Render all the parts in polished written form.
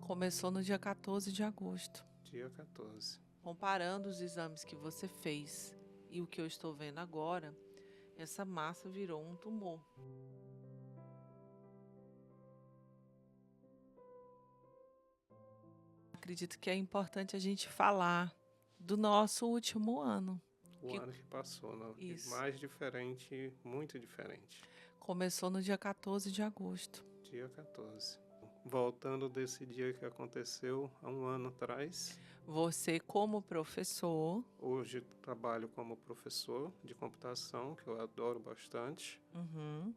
Começou no dia 14 de agosto. Dia 14. Comparando os exames que você fez e o que eu estou vendo agora, essa massa virou um tumor. Acredito que é importante a gente falar do nosso último ano. O ano que passou, não? Isso. Mais diferente, muito diferente. Começou no dia 14 de agosto. Dia 14. Voltando desse dia que aconteceu há um ano atrás. Você, como professor... Hoje trabalho como professor de computação, que eu adoro bastante.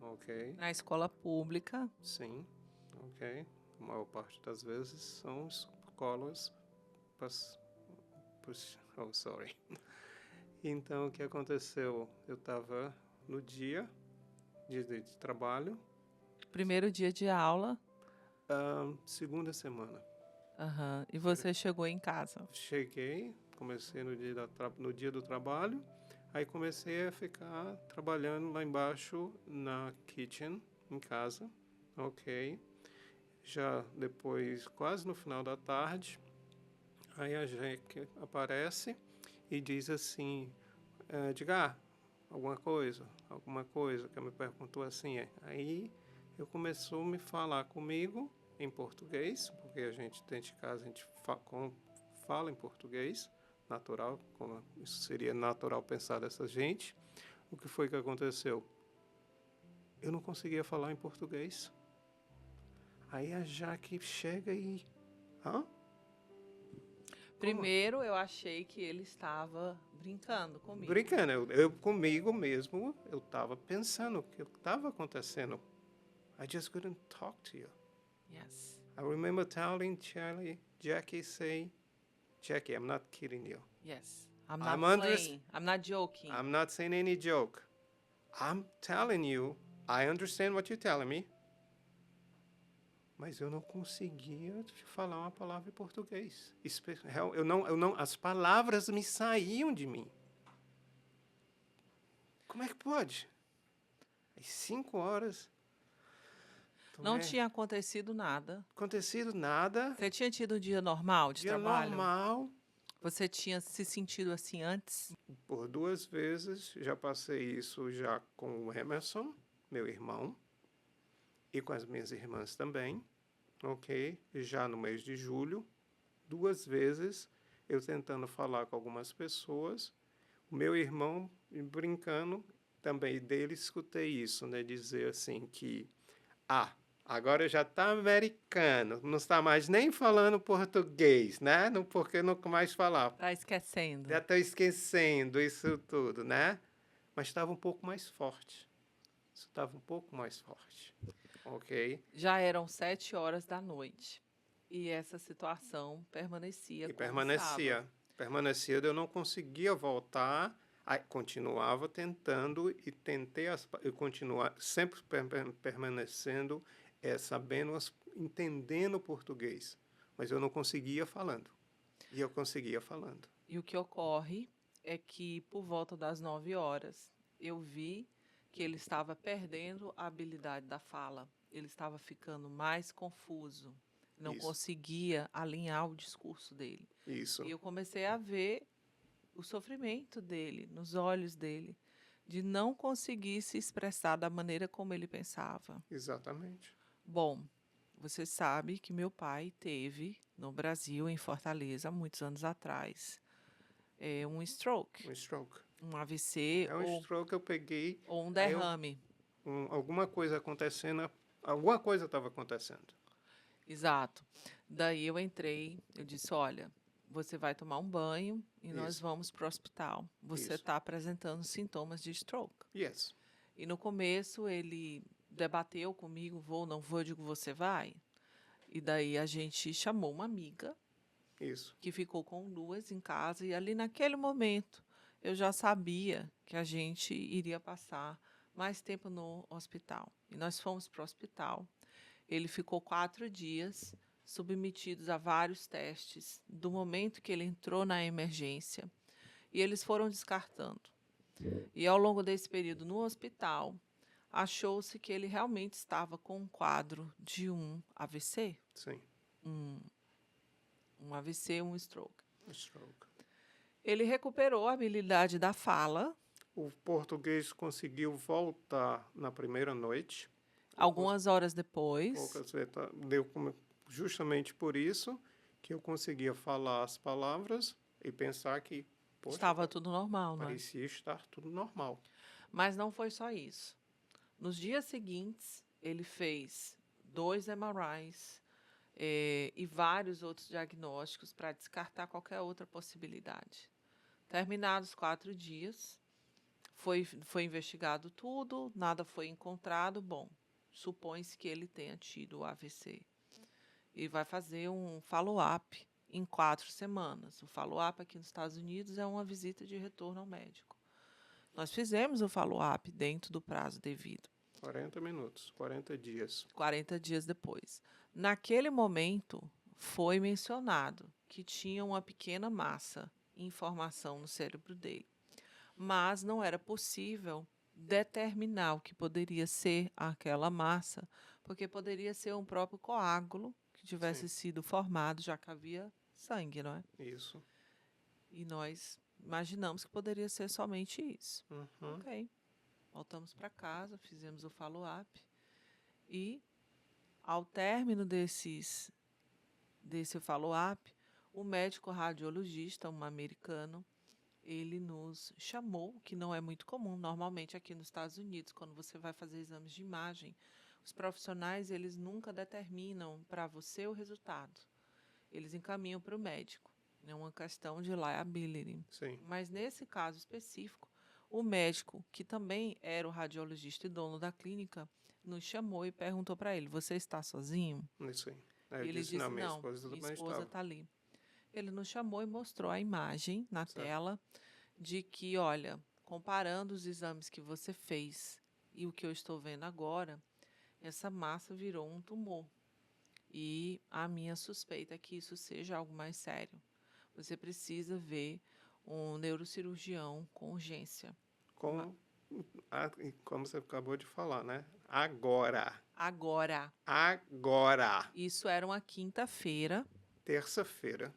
Ok. Na escola pública. Sim, ok. A maior parte das vezes são escolas... Oh, sorry. Então, o que aconteceu? Eu estava no dia de trabalho. Primeiro dia de aula. Segunda semana. E você chegou em casa? Cheguei, comecei no dia do trabalho. Aí comecei a ficar trabalhando lá embaixo na kitchen, em casa. Ok. Já depois, quase no final da tarde, aí a Jack aparece e diz assim, diga, alguma coisa, que ela me perguntou assim. Aí eu começou a me falar comigo em português, porque a gente dentro de casa a gente fala em português, natural, como isso seria natural pensar dessa gente. O que foi que aconteceu? Eu não conseguia falar em português. Aí a Jaque chega e... Hã? Primeiro eu achei que ele estava brincando comigo. Brincando, eu comigo mesmo, eu estava pensando o que estava acontecendo. I just couldn't talk to you. Yes. I remember telling Jackie say, Jackie, I'm not kidding you. Yes. I'm not playing. I'm not joking. I'm not saying any joke. I'm telling you, I understand what you're telling me. Mas eu não conseguia falar uma palavra em português. As palavras me saíam de mim. Como é que pode? Às 5 horas... Não tinha acontecido nada. Você tinha tido um dia normal de trabalho? Dia normal. Você tinha se sentido assim antes? Por 2 vezes, já passei isso já com o Emerson, meu irmão, e com as minhas irmãs também, ok? Já no mês de julho, 2 vezes, eu tentando falar com algumas pessoas, o meu irmão brincando, também dele escutei isso, né? Dizer assim que, agora já está americano, não está mais nem falando português, né? Porque não mais falar. Está esquecendo. Já estou esquecendo isso tudo, né? Mas estava um pouco mais forte. Isso estava um pouco mais forte, ok? Já eram 7 horas da noite e essa situação permanecia. E permanecia. Eu não conseguia voltar. Aí, continuava tentando e eu continuar sempre permanecendo, sabendo, entendendo o português. Mas eu não conseguia falando. E eu conseguia falando. E o que ocorre é que por volta das 9 horas eu vi que ele estava perdendo a habilidade da fala. Ele estava ficando mais confuso. Não conseguia alinhar o discurso dele. Isso. E eu comecei a ver o sofrimento dele, nos olhos dele, de não conseguir se expressar da maneira como ele pensava. Exatamente. Bom, você sabe que meu pai teve, no Brasil, em Fortaleza, muitos anos atrás, um stroke. Um AVC. Stroke eu peguei. Ou um derrame. Alguma coisa acontecendo, alguma coisa estava acontecendo. Exato. Daí eu entrei, eu disse, olha, você vai tomar um banho e nós vamos para o hospital. Você está apresentando sintomas de stroke. Yes. E no começo ele debateu comigo, vou, não vou, eu digo, você vai? E daí a gente chamou uma amiga. Isso. Que ficou com 2 em casa. E ali naquele momento eu já sabia que a gente iria passar mais tempo no hospital. E nós fomos para o hospital. Ele ficou 4 dias submetidos a vários testes do momento que ele entrou na emergência e eles foram descartando. E ao longo desse período no hospital, achou-se que ele realmente estava com um quadro de um AVC, Sim. um AVC, um stroke. Stroke. Ele recuperou a habilidade da fala. O português conseguiu voltar na primeira noite. Algumas horas depois. Justamente por isso que eu conseguia falar as palavras e pensar que Estava tudo normal, não é? Parecia estar tudo normal. Mas não foi só isso. Nos dias seguintes, ele fez 2 MRIs e vários outros diagnósticos para descartar qualquer outra possibilidade. Terminados 4 dias, foi investigado tudo, nada foi encontrado. Bom, supõe-se que ele tenha tido o AVC. E vai fazer um follow-up em 4 semanas. O follow-up aqui nos Estados Unidos é uma visita de retorno ao médico. Nós fizemos o follow-up dentro do prazo devido. 40 minutos, 40 dias. 40 dias depois. Naquele momento, foi mencionado que tinha uma pequena massa em formação no cérebro dele. Mas não era possível determinar o que poderia ser aquela massa, porque poderia ser um próprio coágulo que tivesse sido formado, já que havia sangue, não é? Isso. E nós imaginamos que poderia ser somente isso. Uhum. Ok. Voltamos para casa, fizemos o follow-up e, ao término desse follow-up, o médico radiologista, um americano, ele nos chamou, que não é muito comum, normalmente aqui nos Estados Unidos, quando você vai fazer exames de imagem, os profissionais, eles nunca determinam para você o resultado. Eles encaminham para o médico. É uma questão de liability. Sim. Mas nesse caso específico, o médico, que também era o radiologista e dono da clínica, nos chamou e perguntou para ele: você está sozinho? Sim. Ele disse: não, minha não, esposa minha também esposa estava. está ali. Ele nos chamou e mostrou a imagem na Certo. tela de que, olha, comparando os exames que você fez e o que eu estou vendo agora, essa massa virou um tumor. E a minha suspeita é que isso seja algo mais sério. Você precisa ver um neurocirurgião com urgência. Como você acabou de falar, né? Agora. Isso era uma quinta-feira. Terça-feira.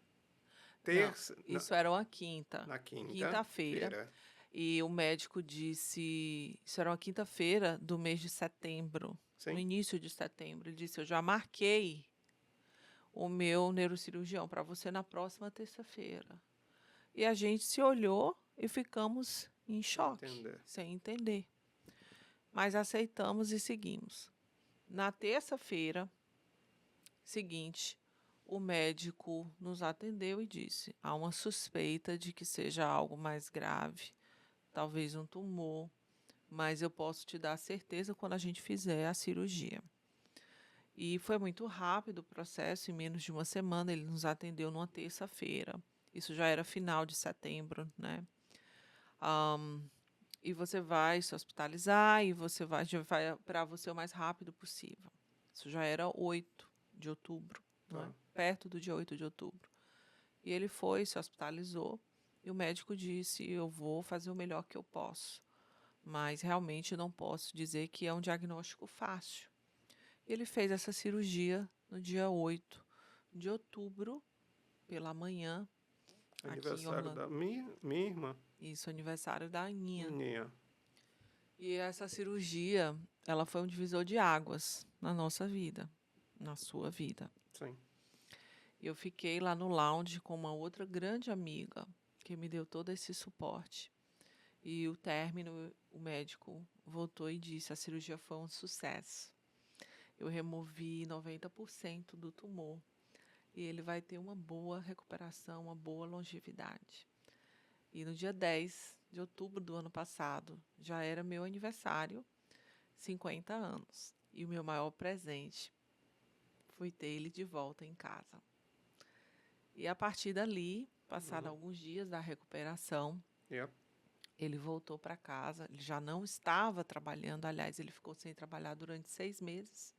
Isso era uma quinta. Na Quinta-feira. E o médico disse... Isso era uma quinta-feira do mês de setembro. Sim. No início de setembro. Ele disse: eu já marquei o meu neurocirurgião para você na próxima terça-feira. E a gente se olhou e ficamos em choque, sem entender. Mas aceitamos e seguimos. Na terça-feira seguinte, o médico nos atendeu e disse: há uma suspeita de que seja algo mais grave, talvez um tumor, mas eu posso te dar certeza quando a gente fizer a cirurgia. E foi muito rápido o processo, em menos de uma semana ele nos atendeu numa terça-feira. Isso já era final de setembro, né? E você vai se hospitalizar e você vai para você o mais rápido possível. Isso já era 8 de outubro, não é? Perto do dia 8 de outubro. E ele foi, se hospitalizou, e o médico disse: eu vou fazer o melhor que eu posso, mas realmente não posso dizer que é um diagnóstico fácil. Ele fez essa cirurgia no dia 8 de outubro, pela manhã, aniversário da minha irmã. Isso, aniversário da Aninha. Aninha. E essa cirurgia, ela foi um divisor de águas na nossa vida, na sua vida. Sim. Eu fiquei lá no lounge com uma outra grande amiga que me deu todo esse suporte. E o término, o médico voltou e disse: a cirurgia foi um sucesso. Eu removi 90% do tumor e ele vai ter uma boa recuperação, uma boa longevidade. E no dia 10 de outubro do ano passado, já era meu aniversário, 50 anos. E o meu maior presente foi ter ele de volta em casa. E a partir dali, passaram alguns dias da recuperação, ele voltou para casa. Ele já não estava trabalhando, aliás, ele ficou sem trabalhar durante 6 meses.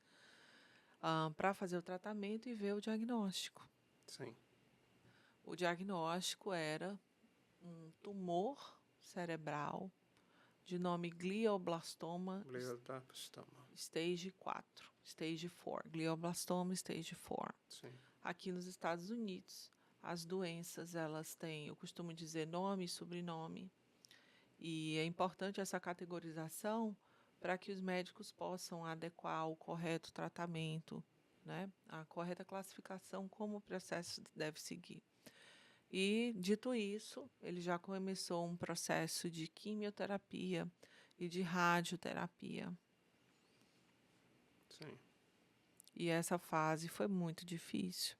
para fazer o tratamento e ver o diagnóstico. Sim. O diagnóstico era um tumor cerebral de nome glioblastoma Glioblastoma. stage 4, stage 4, glioblastoma stage 4. Sim. Aqui nos Estados Unidos, as doenças, elas têm, eu costumo dizer, nome e sobrenome, e é importante essa categorização para que os médicos possam adequar o correto tratamento, né, a correta classificação, como o processo deve seguir. E, dito isso, ele já começou um processo de quimioterapia e de radioterapia. Sim. E essa fase foi muito difícil.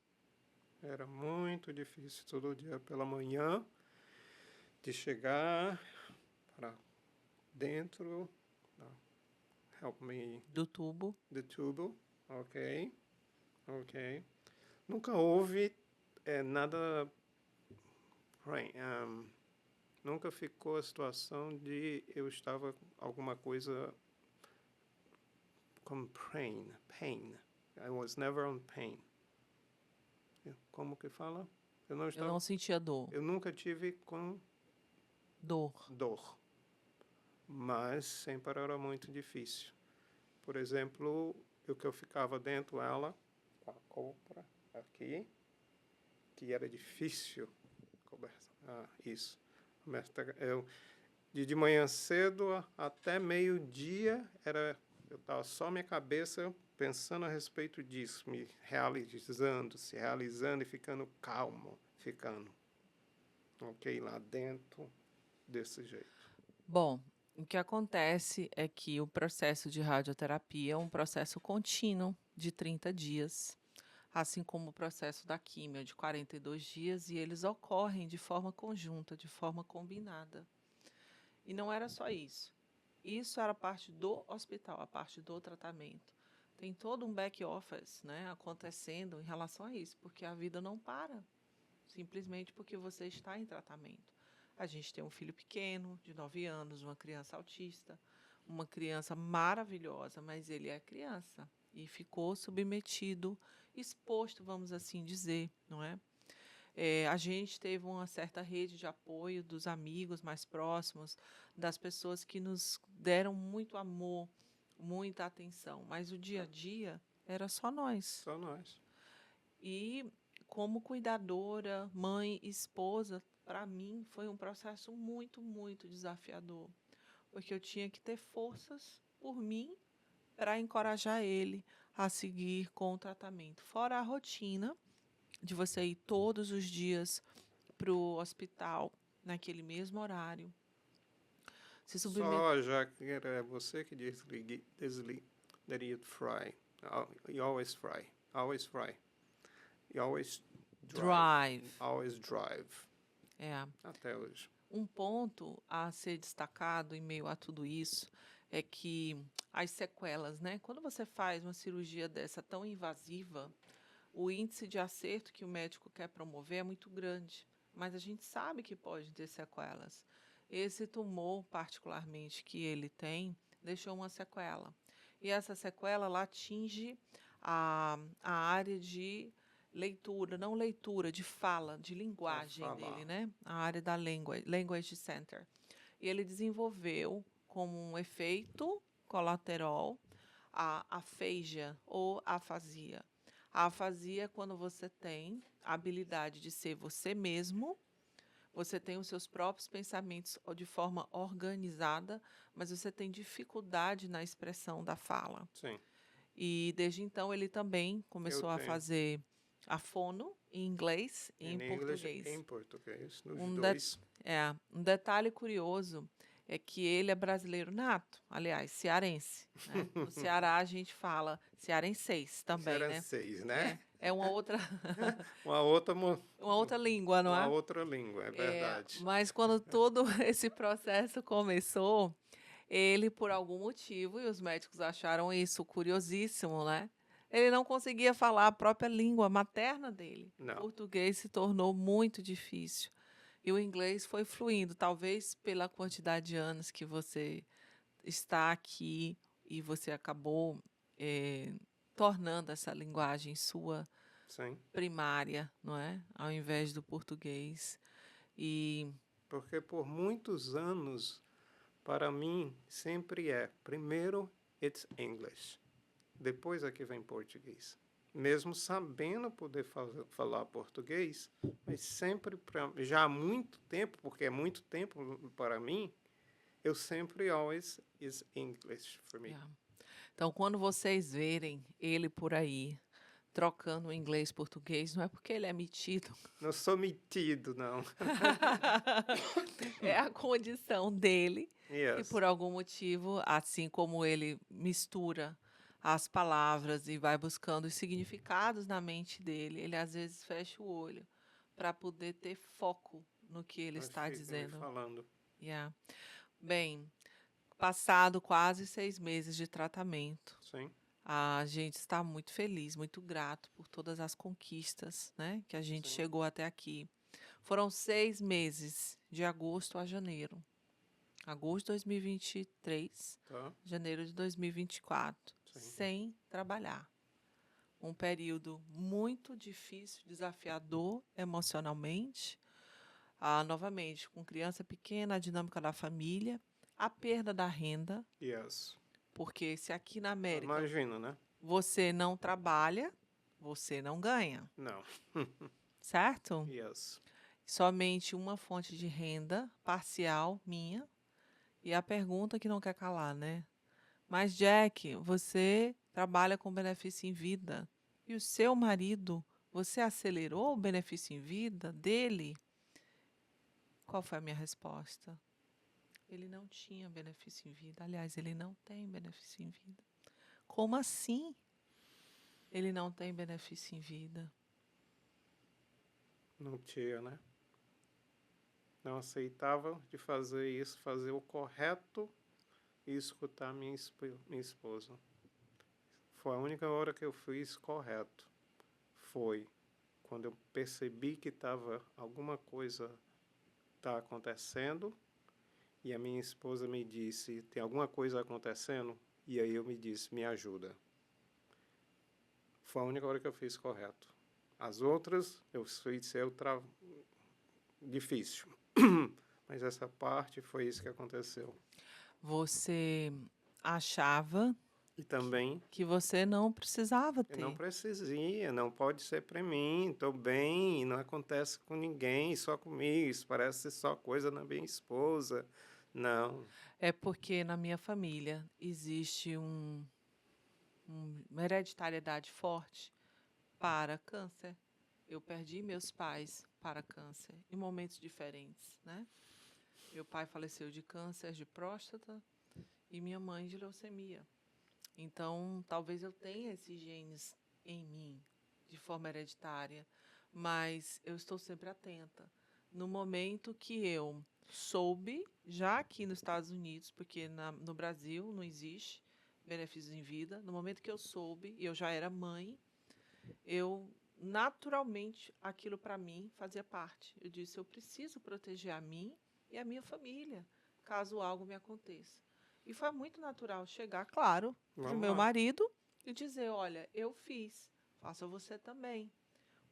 Era muito difícil todo dia pela manhã de chegar para dentro, help me, Do tubo. the tubo, ok, ok. Nunca houve nada, nunca ficou a situação de eu estava alguma coisa com pain. I was never on pain. Como que fala? Eu não sentia dor. Eu nunca tive com dor, mas sempre era muito difícil. Por exemplo, o que eu ficava dentro dela, com a cobra aqui, que era difícil. Isso. Eu, de manhã cedo até meio-dia, eu estava só minha cabeça pensando a respeito disso, me se realizando e ficando calmo, ok, lá dentro, desse jeito. Bom, o que acontece é que o processo de radioterapia é um processo contínuo de 30 dias, assim como o processo da químio de 42 dias, e eles ocorrem de forma conjunta, de forma combinada. E não era só isso. Isso era a parte do hospital, a parte do tratamento. Tem todo um back office, né, acontecendo em relação a isso, porque a vida não para, simplesmente porque você está em tratamento. A gente tem um filho pequeno, de 9 anos, uma criança autista, uma criança maravilhosa, mas ele é criança e ficou submetido, exposto, vamos assim dizer, não é? A gente teve uma certa rede de apoio dos amigos mais próximos, das pessoas que nos deram muito amor, muita atenção, mas o dia a dia era só nós. Só nós. E como cuidadora, mãe, esposa, para mim foi um processo muito, muito desafiador, porque eu tinha que ter forças por mim para encorajar ele a seguir com o tratamento. Fora a rotina de você ir todos os dias para o hospital naquele mesmo horário. Se submeter. Só já que era você que that you'd fry. You always fry. Always fry. You always drive. Always drive. Até hoje. Um ponto a ser destacado em meio a tudo isso é que as sequelas, né? Quando você faz uma cirurgia dessa tão invasiva, o índice de acerto que o médico quer promover é muito grande, mas a gente sabe que pode ter sequelas. Esse tumor, particularmente, que ele tem, deixou uma sequela. E essa sequela ela atinge a área de leitura, não leitura, de fala, de linguagem dele, né? A área da language center. E ele desenvolveu como um efeito colateral a afasia ou afasia. A afasia é quando você tem a habilidade de ser você mesmo, você tem os seus próprios pensamentos de forma organizada, mas você tem dificuldade na expressão da fala. Sim. E desde então ele também começou a fazer a fono em inglês e em português. Em português, nos dois. Um detalhe curioso é que ele é brasileiro nato, aliás, cearense. Né? No Ceará a gente fala cearenseis também, Cearenseis, né? É uma outra uma outra língua, não é? Uma outra língua, é verdade. Mas quando todo esse processo começou, ele, por algum motivo, e os médicos acharam isso curiosíssimo, né? Ele não conseguia falar a própria língua materna dele. Não. O português se tornou muito difícil. E o inglês foi fluindo, talvez pela quantidade de anos que você está aqui e você acabou tornando essa linguagem sua Sim. primária, não é? Ao invés do português. E Porque por muitos anos, para mim, sempre é, primeiro, it's English. Depois é que vem português. Mesmo sabendo poder falar português, mas sempre, já há muito tempo, porque é muito tempo para mim, eu sempre, always, is English for me. yeah. Então, quando vocês verem ele por aí trocando inglês e português, não é porque ele é metido. Não sou metido, não. É a condição dele, que Yes. por algum motivo, assim como ele mistura as palavras e vai buscando os significados na mente dele, ele às vezes fecha o olho para poder ter foco no que ele Mas está fica me dizendo. falando. Yeah. Bem, passado quase 6 meses de tratamento, Sim. a gente está muito feliz, muito grato por todas as conquistas, né, que a gente Sim. chegou até aqui. Foram 6 meses, de agosto a janeiro. Agosto de 2023, Tá? janeiro de 2024, Sim. sem trabalhar. Um período muito difícil, desafiador emocionalmente. Novamente, com criança pequena, a dinâmica da família, a perda da renda, Yes. porque se aqui na América Imagina, né? você não trabalha, você não ganha, Não. certo? Yes. Somente uma fonte de renda parcial minha. E a pergunta que não quer calar, né? Mas, Jack, você trabalha com benefício em vida. E o seu marido, você acelerou o benefício em vida dele? Qual foi a minha resposta? Ele não tinha benefício em vida. Aliás, ele não tem benefício em vida. Como assim? Ele não tem benefício em vida. Não tinha, né? Não aceitava de fazer isso, fazer o correto e escutar minha esposa. Foi a única hora que eu fiz correto. Foi quando eu percebi que alguma coisa tá acontecendo e a minha esposa me disse, tem alguma coisa acontecendo? E aí eu me disse, me ajuda. Foi a única hora que eu fiz correto. As outras eu fiz difícil. Mas essa parte foi isso que aconteceu. Você achava E também que você não precisava eu não ter. precisaria, não pode ser para mim, estou bem, não acontece com ninguém, só comigo, isso parece só coisa da minha esposa. Não, É porque na minha família existe uma hereditariedade forte para câncer. Eu perdi meus pais para câncer em momentos diferentes, né? Meu pai faleceu de câncer de próstata e minha mãe de leucemia. Então, talvez eu tenha esses genes em mim de forma hereditária, mas eu estou sempre atenta. No momento que eu soube, já aqui nos Estados Unidos, porque no Brasil não existe benefícios em vida, no momento que eu soube, e eu já era mãe, eu naturalmente aquilo para mim fazia parte. Eu disse, eu preciso proteger a mim e a minha família, caso algo me aconteça. E foi muito natural chegar, claro, para o vamos meu lá. marido e dizer, olha, eu fiz, faça você também.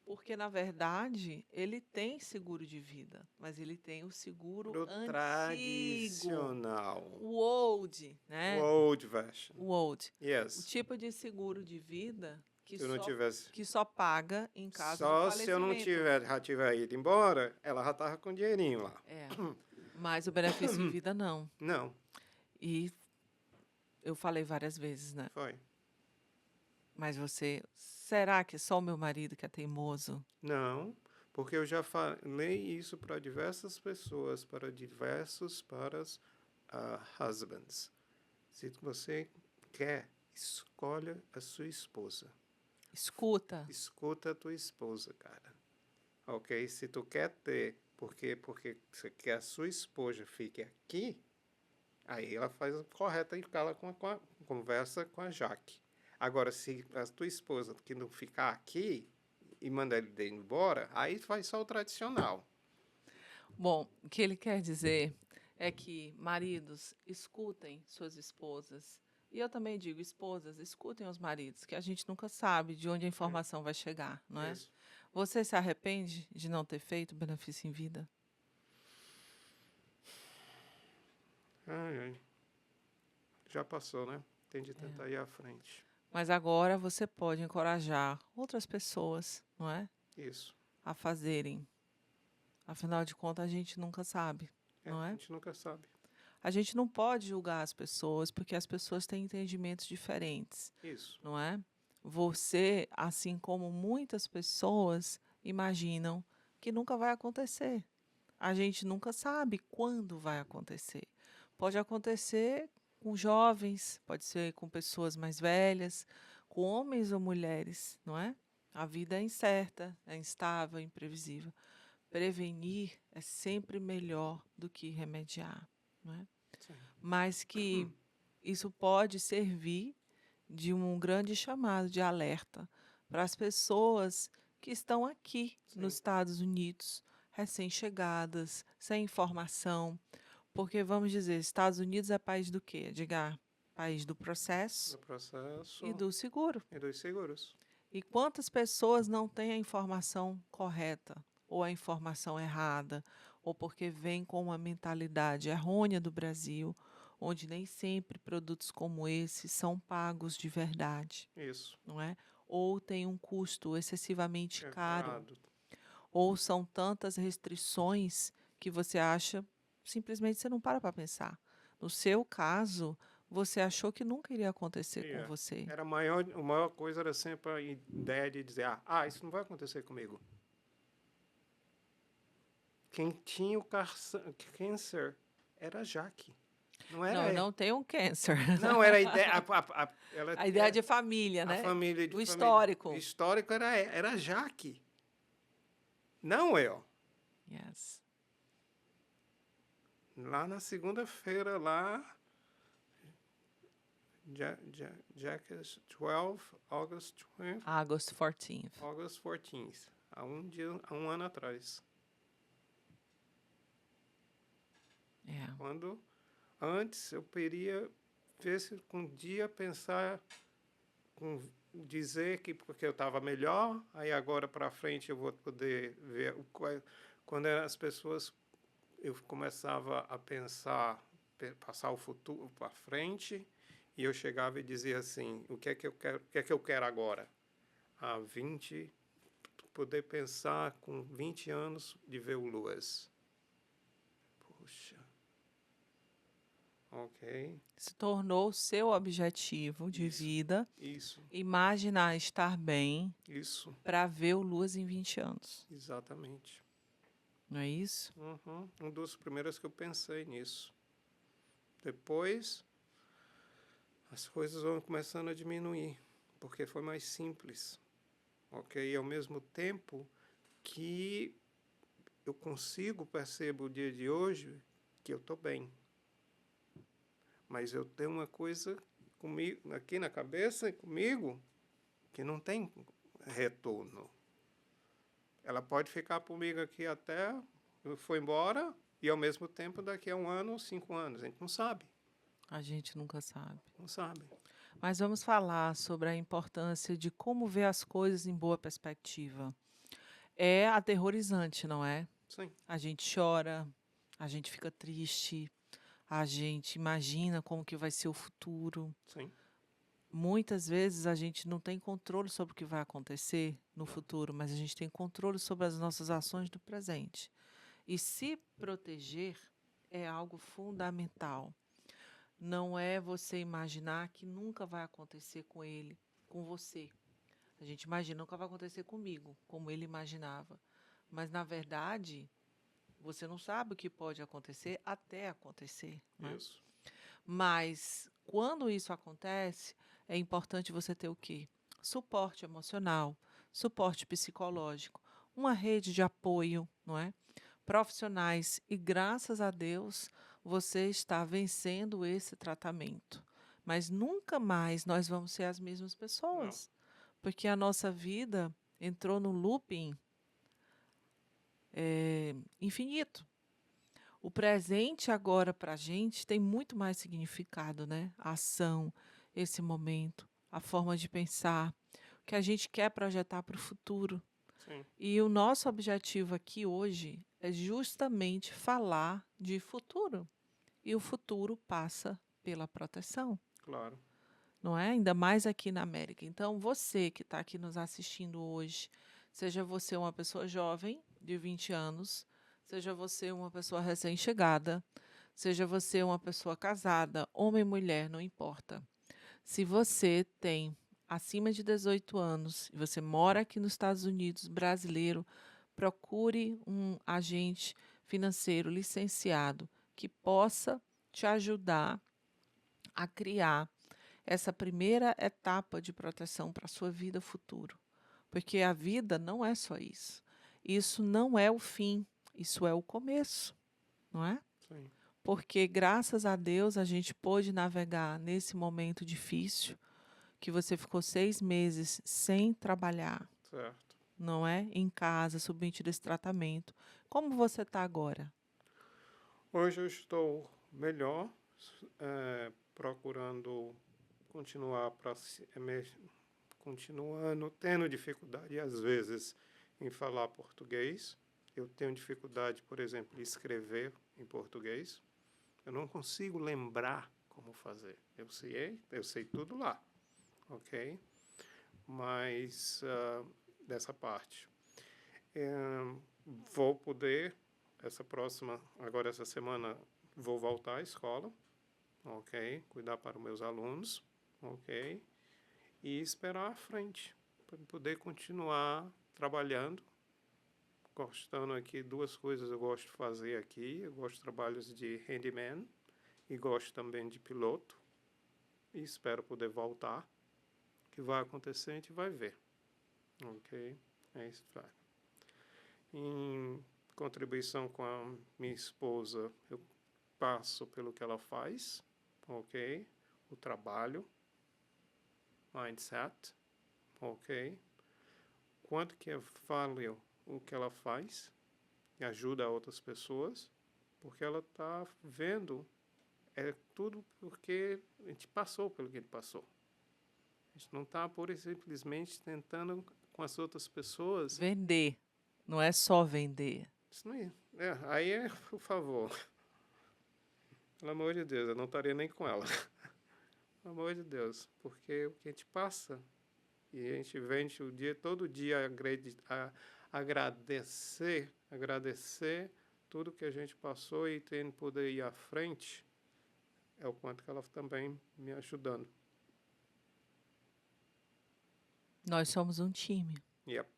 Porque, na verdade, ele tem seguro de vida, mas ele tem o seguro Pro antigo, tradicional, o old, o né? old version. O old. O Yes, tipo de seguro de vida se eu não tivesse, que só paga em caso de só se eu não falecimento. já tiver ido embora, ela já tava com dinheirinho lá. É, mas o benefício em vida não. Não, E eu falei várias vezes, né? foi. Mas será que é só o meu marido que é teimoso? Não, porque eu já falei isso para diversas pessoas, para husbands. Se você quer, escolha a sua esposa. Escuta, Escuta a tua esposa, cara. Ok? Se tu quer ter, porque você quer a sua esposa fique aqui, aí ela faz o correto e cala conversa com a Jaque. Agora, se a tua esposa que não ficar aqui e mandar ele ir embora, aí faz só o tradicional. bom, o que ele quer dizer é que maridos escutem suas esposas, E eu também digo, esposas, escutem os maridos, que a gente nunca sabe de onde a informação vai chegar, não é? Isso. Você se arrepende de não ter feito benefício em vida? Ai, ai. Já passou, né? Tem de É. tentar ir à frente. Mas agora você pode encorajar outras pessoas, não é? Isso. A fazerem. Afinal de contas, a gente nunca sabe, não A é? gente nunca sabe. A gente não pode julgar as pessoas, porque as pessoas têm entendimentos diferentes, Isso. não é? Você, assim como muitas pessoas, imaginam que nunca vai acontecer. A gente nunca sabe quando vai acontecer. Pode acontecer com jovens, pode ser com pessoas mais velhas, com homens ou mulheres, não é? A vida é incerta, é instável, é imprevisível. Prevenir é sempre melhor do que remediar, não é? Sim. Mas que isso pode servir de um grande chamado de alerta para as pessoas que estão aqui nos Sim. Estados Unidos, recém-chegadas, sem informação, porque vamos dizer, Estados Unidos é país do quê, Edgar? País do processo Do processo e do seguro. e dos seguros. E quantas pessoas não têm a informação correta, ou a informação errada, ou porque vem com uma mentalidade errônea do Brasil, onde nem sempre produtos como esse são pagos de verdade, Isso. não é? Ou tem um custo excessivamente caro, Errado. ou são tantas restrições que você acha, simplesmente você não para pensar. No seu caso, você achou que nunca iria acontecer com você. Era a maior coisa era sempre a ideia de dizer, isso não vai acontecer comigo. Quem tinha o câncer era a Jaque. Não era Não, eu não tenho um câncer. Não, era a ideia. Ela, A ideia de família, a né? família de O família. histórico. O histórico era a Jaque. Não eu. Yes. Lá na segunda-feira, lá. Jack's 12, August 20th, August 14th. August 14th. Há um ano atrás. Yeah. Quando antes eu queria ver se um dia pensar dizer que porque eu estava melhor, aí agora para frente eu vou poder ver quando as pessoas eu começava a pensar passar o futuro para frente e eu chegava e dizia assim, o que é que eu quero agora? Há 20 poder pensar com 20 anos de ver o Lewis. Puxa. Ok. Se tornou o seu objetivo de vida Isso. imaginar estar bem Isso. para ver o Luz em 20 anos. Exatamente. Não é isso? Um dos primeiros que eu pensei nisso. Depois, as coisas vão começando a diminuir, porque foi mais simples. Ok? E ao mesmo tempo que eu percebo o dia de hoje, que eu estou bem. Mas eu tenho uma coisa comigo, aqui na cabeça e comigo, que não tem retorno. Ela pode ficar comigo aqui até eu for embora e ao mesmo tempo daqui a 1 ano ou 5 anos. A gente não sabe. A gente nunca sabe. Não sabe. Mas vamos falar sobre a importância de como ver as coisas em boa perspectiva. É aterrorizante, não é? Sim. A gente chora, a gente fica triste, a gente imagina como que vai ser o futuro. Sim. Muitas vezes a gente não tem controle sobre o que vai acontecer no futuro, mas a gente tem controle sobre as nossas ações do presente. E se proteger é algo fundamental. Não é você imaginar que nunca vai acontecer com ele, com você. A gente imagina nunca vai acontecer comigo, como ele imaginava. Mas, na verdade, você não sabe o que pode acontecer até acontecer. Né? Isso. Mas, quando isso acontece, é importante você ter o quê? Suporte emocional, suporte psicológico, uma rede de apoio, não é? Profissionais. E, graças a Deus, você está vencendo esse tratamento. Mas nunca mais nós vamos ser as mesmas pessoas. Porque a nossa vida entrou no looping infinito. O presente agora para a gente tem muito mais significado, né? Ação, esse momento, a forma de pensar, o que a gente quer projetar para o futuro. Sim, E o nosso objetivo aqui hoje é justamente falar de futuro. E o futuro passa pela proteção, claro. não é? Ainda mais aqui na América. Então, você que está aqui nos assistindo hoje, seja você uma pessoa jovem, de 20 anos, seja você uma pessoa recém-chegada, seja você uma pessoa casada, homem, mulher, não importa. Se você tem acima de 18 anos e você mora aqui nos Estados Unidos, brasileiro, procure um agente financeiro licenciado que possa te ajudar a criar essa primeira etapa de proteção para a sua vida futuro. Porque a vida não é só isso. Isso não é o fim, isso é o começo, não é? Sim, Porque graças a Deus a gente pôde navegar nesse momento difícil, que você ficou 6 meses sem trabalhar, certo. não é? Em casa, submetido a esse tratamento. Como você está agora? Hoje eu estou melhor, procurando continuar continuando tendo dificuldade às vezes em falar português. Eu tenho dificuldade, por exemplo, de escrever em português. Eu não consigo lembrar como fazer. Eu sei tudo lá, ok? Mas dessa parte. Vou poder, agora essa semana, vou voltar à escola, ok? Cuidar para os meus alunos, ok? E esperar à frente, para poder continuar trabalhando. Gostando aqui, duas coisas eu gosto de fazer aqui. Eu gosto de trabalhos de handyman e gosto também de piloto. E espero poder voltar. O que vai acontecer, a gente vai ver. Ok? É isso, vai. Em contribuição com a minha esposa, eu passo pelo que ela faz, ok? O trabalho, mindset, ok? Quanto que vale o que ela faz e ajuda outras pessoas, porque ela está vendo, é tudo porque a gente passou pelo que ele passou. A gente não está pura e simplesmente tentando com as outras pessoas. Vender. Não é só vender. Isso não aí é, por favor. Pelo amor de Deus, eu não estaria nem com ela. Pelo amor de Deus, porque o que a gente passa e a gente vende o dia, todo dia agradecer tudo que a gente passou e tendo poder ir à frente, é o quanto que ela também me ajudando. Nós somos um time, Yep.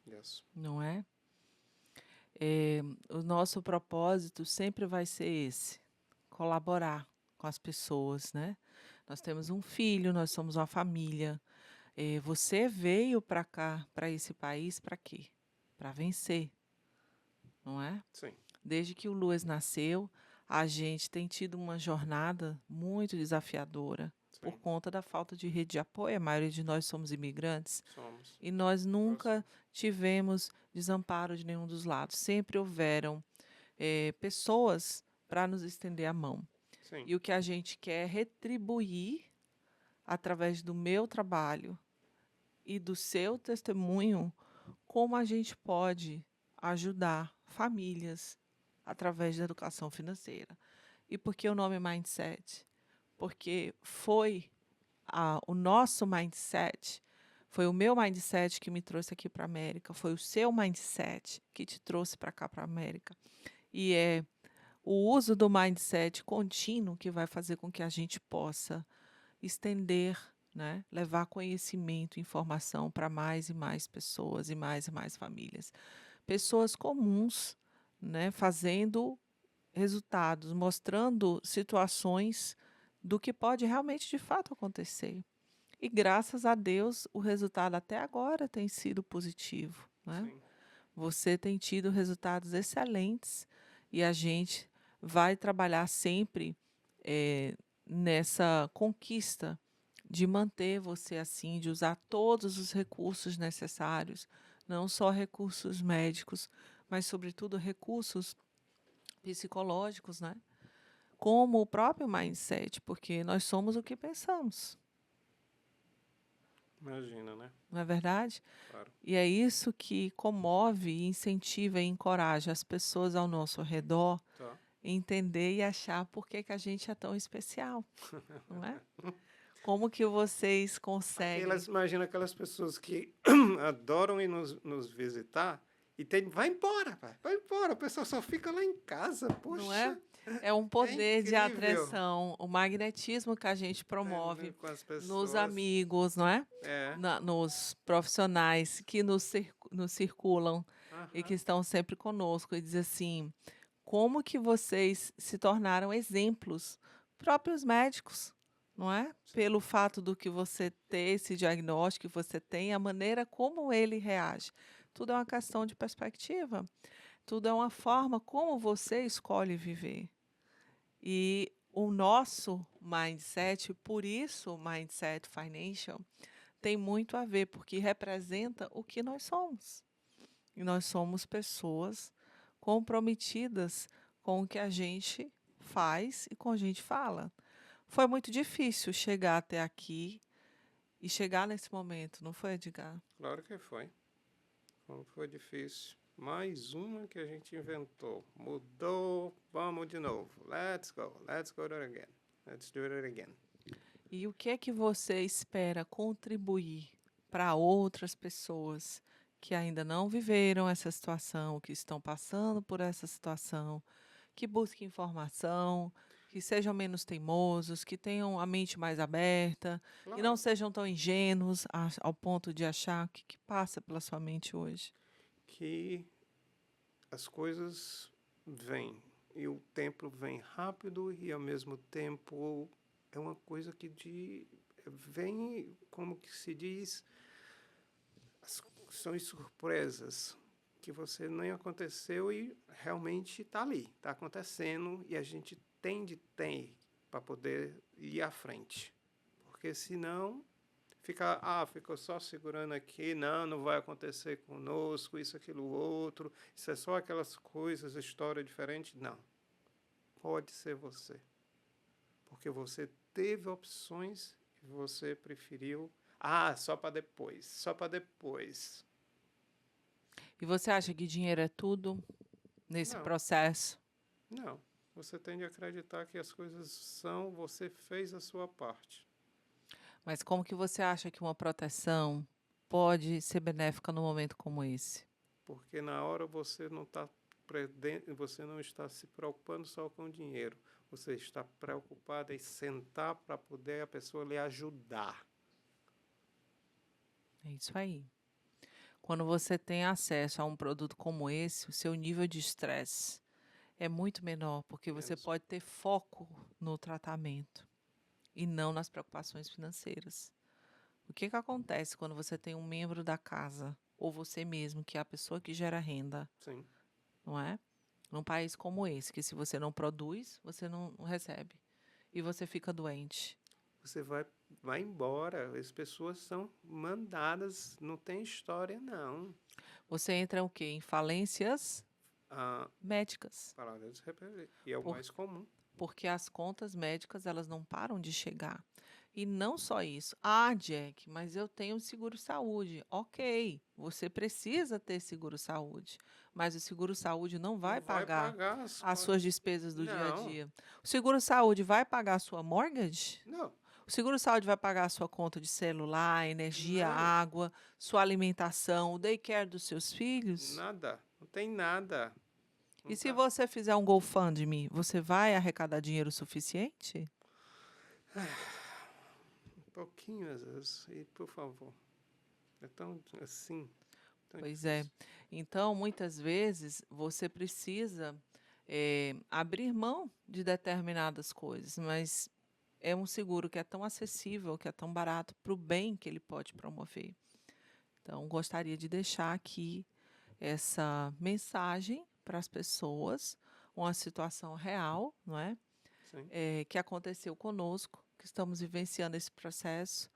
Yes. não é? O nosso propósito sempre vai ser esse, colaborar com as pessoas, né? Nós temos um filho, nós somos uma família. Você veio para cá, para esse país, para quê? Para vencer, não é? Sim. Desde que o Luiz nasceu, a gente tem tido uma jornada muito desafiadora por Sim. conta da falta de rede de apoio. A maioria de nós somos imigrantes Somos. e nós nunca tivemos desamparo de nenhum dos lados. Sempre houveram pessoas para nos estender a mão. Sim. E o que a gente quer é retribuir através do meu trabalho e do seu testemunho como a gente pode ajudar famílias através da educação financeira. E por que o nome Mindset? Porque foi o nosso mindset, foi o meu mindset que me trouxe aqui para a América, foi o seu mindset que te trouxe para cá, para a América. E é o uso do mindset contínuo que vai fazer com que a gente possa estender, né, levar conhecimento, informação para mais e mais pessoas e mais famílias. Pessoas comuns, né, fazendo resultados, mostrando situações do que pode realmente de fato acontecer. E graças a Deus, o resultado até agora tem sido positivo, né? Sim. Você tem tido resultados excelentes e a gente vai trabalhar sempre nessa conquista de manter você assim, de usar todos os recursos necessários, não só recursos médicos, mas sobretudo recursos psicológicos, né? como o próprio mindset, porque nós somos o que pensamos, Imagina, né? não é verdade? Claro. E é isso que comove, incentiva e encoraja as pessoas ao nosso redor Tá. entender e achar por que que a gente é tão especial, não é? Como que vocês conseguem? Imagina aquelas pessoas que adoram ir nos visitar e vai embora, vai embora. A pessoa só fica lá em casa. Não é? Poxa, É um é poder de incrível. atração, o magnetismo que a gente promove Com as nos pessoas. amigos, não é? É. Nos profissionais que nos circulam e que Aham. estão sempre conosco e diz assim, como que vocês se tornaram exemplos, próprios médicos, não é? Sim. Pelo fato do que você ter esse diagnóstico que você tem, a maneira como ele reage. Tudo é uma questão de perspectiva. Tudo é uma forma como você escolhe viver. E o nosso mindset, por isso o Mindset Financial, tem muito a ver, porque representa o que nós somos. E nós somos pessoas comprometidas com o que a gente faz e com a gente fala. Foi muito difícil chegar até aqui e chegar nesse momento, não foi, Edgar? Claro que foi. Como foi difícil. Mais uma que a gente inventou. Mudou, vamos de novo. Let's go do it again. Let's do it again. E o que é que você espera contribuir para outras pessoas que ainda não viveram essa situação, que estão passando por essa situação, que busquem informação, que sejam menos teimosos, que tenham a mente mais aberta e não Claro sejam tão ingênuos ao ponto de achar o que, que passa pela sua mente hoje? que as coisas vêm e o tempo vem rápido e ao mesmo tempo é uma coisa vem, como que se diz, são surpresas que você nem aconteceu e realmente está ali, está acontecendo e a gente tem para poder ir à frente. Porque senão ficou só segurando aqui, não vai acontecer conosco, isso, aquilo, outro, isso é só aquelas coisas, história diferente. Não, pode ser você. Porque você teve opções e você preferiu, só para depois. E você acha que dinheiro é tudo nesse Não, processo? não. Você tem de acreditar que as coisas você fez a sua parte. Mas como que você acha que uma proteção pode ser benéfica num momento como esse? Porque na hora você não está se preocupando só com o dinheiro. Você está preocupado em sentar para poder a pessoa lhe ajudar. É isso aí. Quando você tem acesso a um produto como esse, o seu nível de estresse é muito menor, porque você Menos. pode ter foco no tratamento e não nas preocupações financeiras. O que que acontece quando você tem um membro da casa, ou você mesmo, que é a pessoa que gera renda, Sim, não é? Num país como esse, que se você não produz, você não recebe. E você fica doente. você vai embora. As pessoas são mandadas, não tem história não. Você entra o quê? Em falências Ah, médicas. palavras de repetir. E é o Por mais comum. porque as contas médicas elas não param de chegar. E não só isso. Ah, Jack, mas eu tenho seguro-saúde. Ok, você precisa ter seguro-saúde, mas o seguro-saúde não vai Não vai pagar pagar as suas despesas do dia a Não, dia. O seguro-saúde vai pagar a sua mortgage? não, O seguro-saúde vai pagar a sua conta de celular, energia, não. água, sua alimentação, o daycare dos seus filhos? Nada. Não tem nada. E Não se tá. você fizer um GoFundMe, você vai arrecadar dinheiro suficiente? Um pouquinho às vezes. E por favor. É tão assim, tão Pois é. difícil. Então, muitas vezes, você precisa abrir mão de determinadas coisas, mas é um seguro que é tão acessível, que é tão barato para o bem que ele pode promover. Então, gostaria de deixar aqui essa mensagem para as pessoas, uma situação real, não é? Sim. Que aconteceu conosco, que estamos vivenciando esse processo.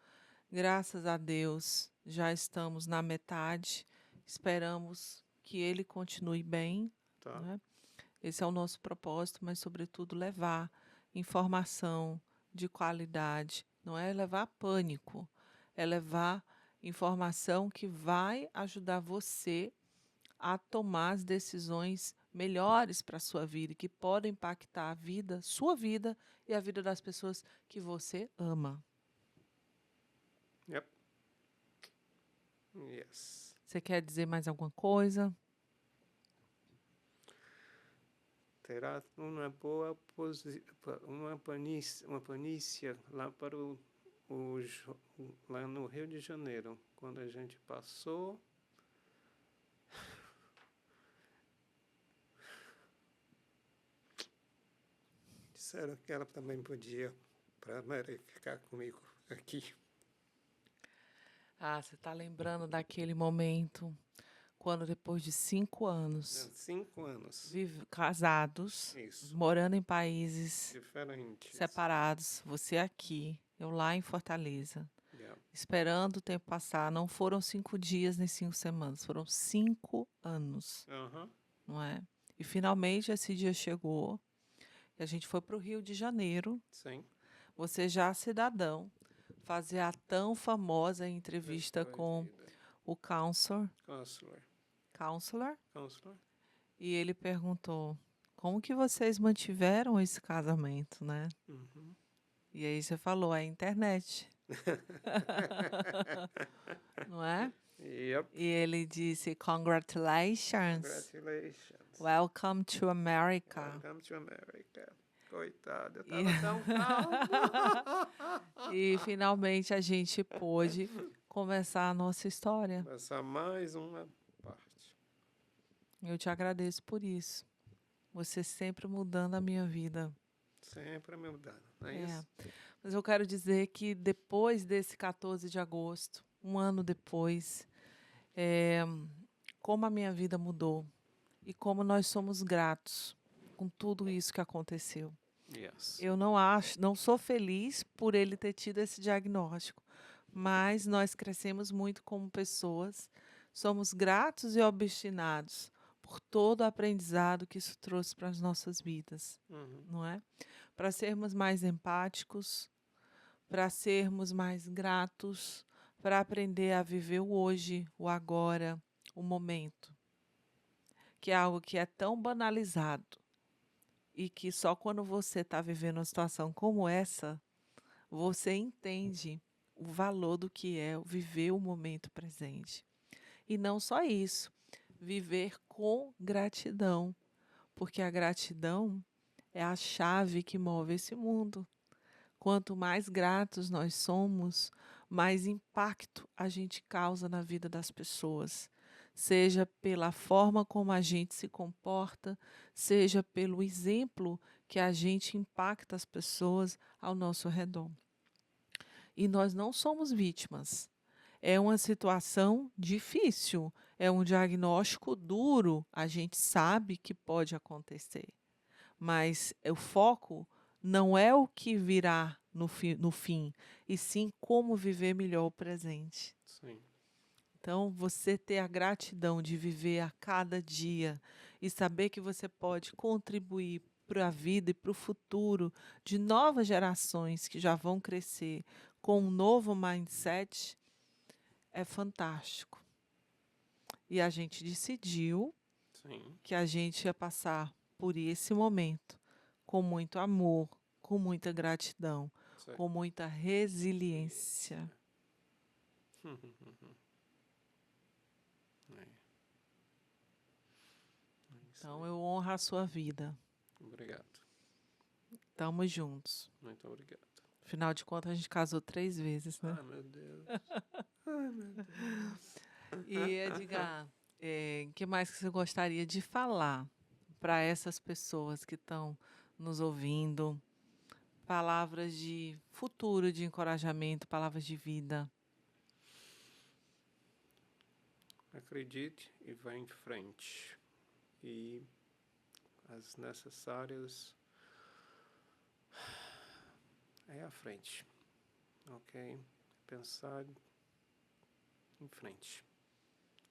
Graças a Deus, já estamos na metade. Esperamos que ele continue bem, Tá. né? Esse é o nosso propósito, mas, sobretudo, levar informação de qualidade, não é levar pânico, é levar informação que vai ajudar você a tomar as decisões melhores para a sua vida e que podem impactar a vida, sua vida e a vida das pessoas que você ama. Yep. Yes. Você quer dizer mais alguma coisa? Terá uma boa uma planície lá para lá no Rio de Janeiro, quando a gente passou. Disseram que ela também podia para ficar comigo aqui. Ah, você está lembrando daquele momento quando depois de 5 anos 5 anos. casados, Isso. morando em países Diferentes. separados, você aqui, eu lá em Fortaleza, Yeah. esperando o tempo passar. Não foram 5 dias nem 5 semanas, foram 5 anos, não é? E finalmente esse dia chegou e a gente foi para o Rio de Janeiro. Sim. Você já cidadão, fazer a tão famosa entrevista com o counselor, e ele perguntou: como que vocês mantiveram esse casamento, né? E aí você falou: a internet. Não é? Yep. E ele disse: congratulations. Congratulations. Welcome to America. Welcome to America. Coitado, eu E- tava tão calmo. E finalmente a gente pôde começar a nossa história. Essa mais uma parte. Eu te agradeço por isso. Você sempre mudando a minha vida. Sempre me mudando, não é É. isso? Mas eu quero dizer que depois desse 14 de agosto, um ano depois, como a minha vida mudou e como nós somos gratos com tudo isso que aconteceu. Yes. Eu não sou feliz por ele ter tido esse diagnóstico, mas nós crescemos muito como pessoas, somos gratos e obstinados por todo o aprendizado que isso trouxe para as nossas vidas, não é? Para sermos mais empáticos, para sermos mais gratos, para aprender a viver o hoje, o agora, o momento, que é algo que é tão banalizado e que só quando você está vivendo uma situação como essa, você entende o valor do que é viver o momento presente. E não só isso, viver com gratidão, porque a gratidão é a chave que move esse mundo. Quanto mais gratos nós somos, mais impacto a gente causa na vida das pessoas. Seja pela forma como a gente se comporta, seja pelo exemplo que a gente impacta as pessoas ao nosso redor. E nós não somos vítimas. É uma situação difícil, é um diagnóstico duro, a gente sabe que pode acontecer. Mas o foco não é o que virá no fim, e sim como viver melhor o presente. Sim. Então, você ter a gratidão de viver a cada dia e saber que você pode contribuir para a vida e para o futuro de novas gerações que já vão crescer com um novo mindset é fantástico. E a gente decidiu Sim. que a gente ia passar por esse momento com muito amor, com muita gratidão, Sim. com muita resiliência. Então, eu honro a sua vida. Obrigado. Estamos juntos. Muito obrigado. Afinal de contas, a gente casou 3 vezes, né? Ai, meu Deus. Ai, meu Deus. E, Edgar, o que mais que você gostaria de falar para essas pessoas que estão nos ouvindo? Palavras de futuro, de encorajamento, palavras de vida. Acredite e vá em frente. E as necessárias é à frente. Ok? Pensar em frente.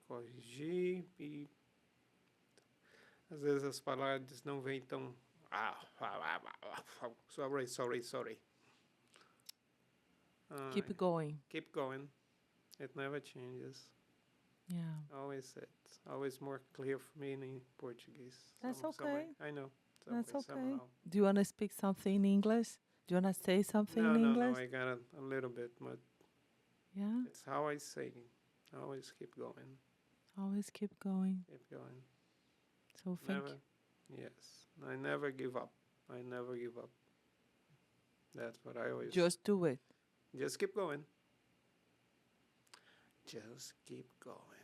Corrigir e às vezes as palavras não vêm tão Sorry. Keep going. Keep going. It never changes. Yeah. Always more clear for me in Portuguese. That's Somewhere. okay. I know. That's Somewhere, okay. somehow. Do you want to speak something in English? Do you want to say something in No. English? I got a little bit, but Yeah. it's how I say. Always keep going. Always keep going. Keep going. So thank you. Yes. I never give up. I never give up. That's what I always. Just do it. Just keep going. Just keep going.